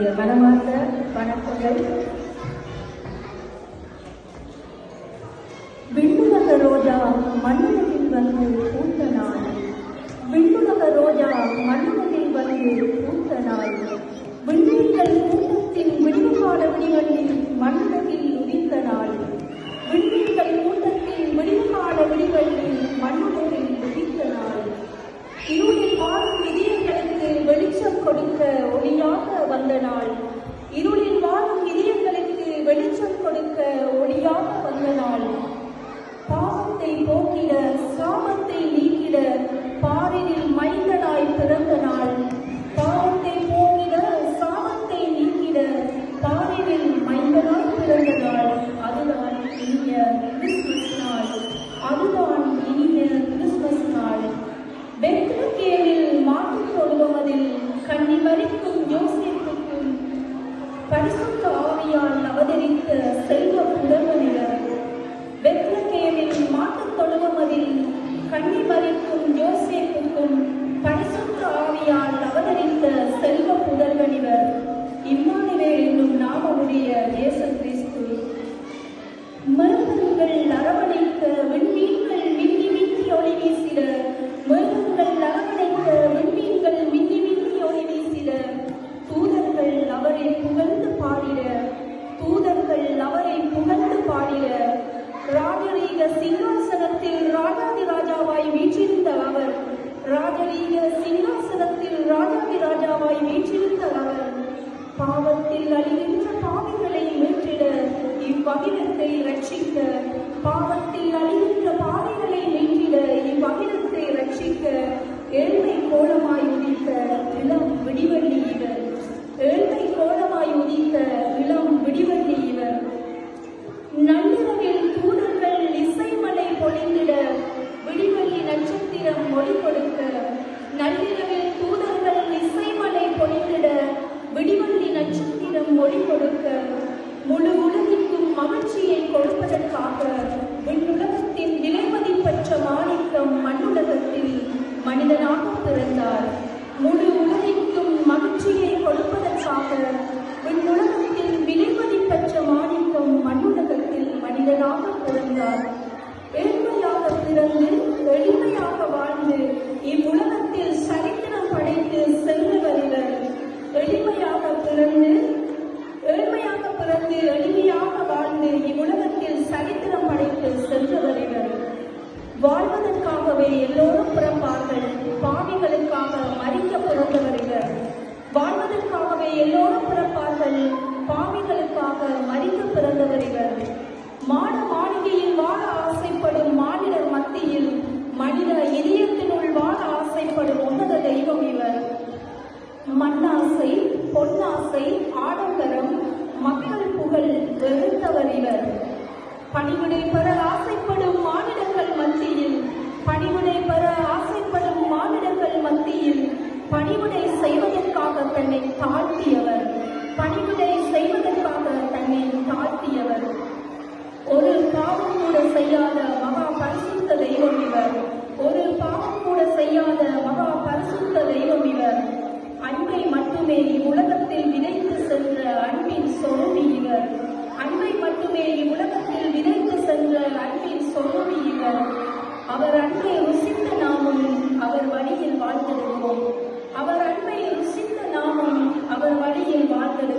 என்னுடைய மனமார்ந்த வணக்கங்கள். விண்ணுலக ரோஜா மண்ணுலகில் வந்து பூத்த நாள், விண்ணுலக ரோஜா மண்ணுலகில் வந்து பூத்த நாள், விண்மீன்கள் கூட்டத்தின் விடிவுகால விடிவெள்ளில் மண்ணுலகில் உதித்த நாள், விண்மீன்கள் கூட்டத்தின் விடிவுகால விடிவெள்ளில் மண்ணுலகில் உதித்த நாள், இருளில் வாழும் இதயங்களுக்கு வெளிச்சம் கொடுக்க ஒளியாக வந்த நாள், இருளில் வாழும் இதயங்களுக்கு வெளிச்சம் கொடுக்க ஒளியாக வந்த நாள், பாவத்தை போக்கிட சாபத்தை நீக்கிட பாரினில் மைந்தனாய் பிறந்த நாள், பாவத்தை போக்கிட சாபத்தை நீக்கிட பாரினில் மைந்தனாய் பிறந்த நாள். அதுதான் இனிய கிறிஸ்துமஸ் நாள், அதுதான் இனிய கிறிஸ்துமஸ் நாள். பெத்லகேமில் மாட்டுத் தொழுவமதில் கன்னி மரிக்கும் யோசேப்புக்கும் பரிசுத்த ஆவியால் அவதரித்த செல்வ புதல்வனிவர். பெத்லகேமில் மாட்டுத் தொழுவமதில் கன்னி மரிக்கும் யோசேப்புக்கும் பரிசுத்த ஆவியால் அவதரித்த செல்வ புதல்வனிவர். இம்மானுவேல் என்னும் நாமமுடைய இயேசு கிறிஸ்து. மேகங்கள் அரவணைக்க விண்மீன்கள் மின்னி மின்னி ஒளி வீசிட, மேகங்கள் அரவணைக்க விண்மீன்கள் மின்னி மின்னி ஒளி வீசிட, தூதர்கள் அவரை புகழ்ந்து பாடிட, தூதர்கள் அவரை புகழ்ந்து பாடிட, ராஜரீக சிங்காசனத்தில் ராஜாதி ராஜாவாய் வீற்றிருந்த அவர், ராஜரீக சிங்காசனத்தில் ராஜாதி ராஜாவாய் வீற்றிருந்த அவர், பாவத்தில் அழிகின்ற பாவிகளை மீட்டிட இவ்வகிலத்தை ரட்சிக்க, பாவத்தில் அழிகின்ற பாவிகளை மீட்டிட இவ்வகிலத்தை ரட்சிக்க ஏழ்மை கோலமாய் உதித்த இளம் விடிவெள்ளி இவர், ஏழ்மை கோலமாய் உதித்த இளம் விடிவெள்ளி இவர். நள்ளிரவில் தூதர்கள் இசைமலை பொழிந்திட விடிவெள்ளி நட்சத்திரம் ஒளி கொடுக்க, நள்ளிரவில் தூதர்கள் இசைமலை பொழிந்திட விடிவெள்ளி நட்சத்திரம் ஒளி கொடுக்க, முழு உலகிற்கும் மகிழ்ச்சியை கொடுப்பதற்காக விண்ணுலகத்தின் விலைமதிப்பற்ற மாணிக்கம் மண்ணுலகத்தில் மனிதனாக பிறந்தார். முழு உலகிற்கும் மகிழ்ச்சியை கொடுப்பதற்காக விண்ணுலகத்தின் விலைமதிப்பற்ற மாணிக்கம் மண்ணுலகத்தில் மனிதனாக பிறந்தார். ஏழ்மையாக பிறந்து எளிமையாக வாழ்ந்து இவ்வுலகத்தில் சரித்திரம் படைத்து சென்றவர் இவர். எளிமையாக பிறந்து எளிமையாக வாழ்ந்து இவ்வுலகத்தில் சரித்திரம் படைத்து சென்றவர் இவர். வாழ்வதற்காகவே எல்லோரும் பிறப்பார்கள், பாவிகளுக்காக மரிக்க பிறந்தவர் இவர். வாழ்வதற்காகவே எல்லோரும் பிறப்பார்கள், பாவிகளுக்காக மரிக்க பிறந்தவர் இவர். மாட மாளிகையில் வாழ ஆசைப்படும் மாநிலர் மத்தியில் மனித இதயத்தினுள் வாழ ஆசைப்படும் உன்னத தெய்வம் இவர். மண்ணாசை, பொன்னாசை, ஆடம்பரம், மக்கள் புகழ் வெறுத்தவர் இவர். பணிவிடை பெற ஆசைப்படும் மாநிலங்கள் மத்தியில், பணிவிடை பெற ஆசைப்படும் மாநிலங்கள் மத்தியில் பணிவிடை செய்வதற்காக தன்னை தாழ்த்தியவர், பணிவிடை செய்வதற்காக தன்னை தாழ்த்தியவர். ஒரு பாவம் கூட செய்யாத மகா பரிசுத்த தெய்வம் இவர், ஒரு பாவம் கூட செய்யாத மகா பரிசுத்த தெய்வம் இவர். அன்பை மட்டுமே இவ்வுலகத்தில் விதைத்து சென்ற அன்பின் சொருவி இவர், அன்பை மட்டுமே இவ்வுலகத்தில் விதைத்து சென்ற அன்பின் சொருவி இவர். அவர் அன்பை ருசித்த நாமும் அவர் வழியில் வாழ்ந்திருப்போம், அவர் அன்பை ருசித்த நாமும் அவர் வழியில் வாழ்ந்திருப்போம்.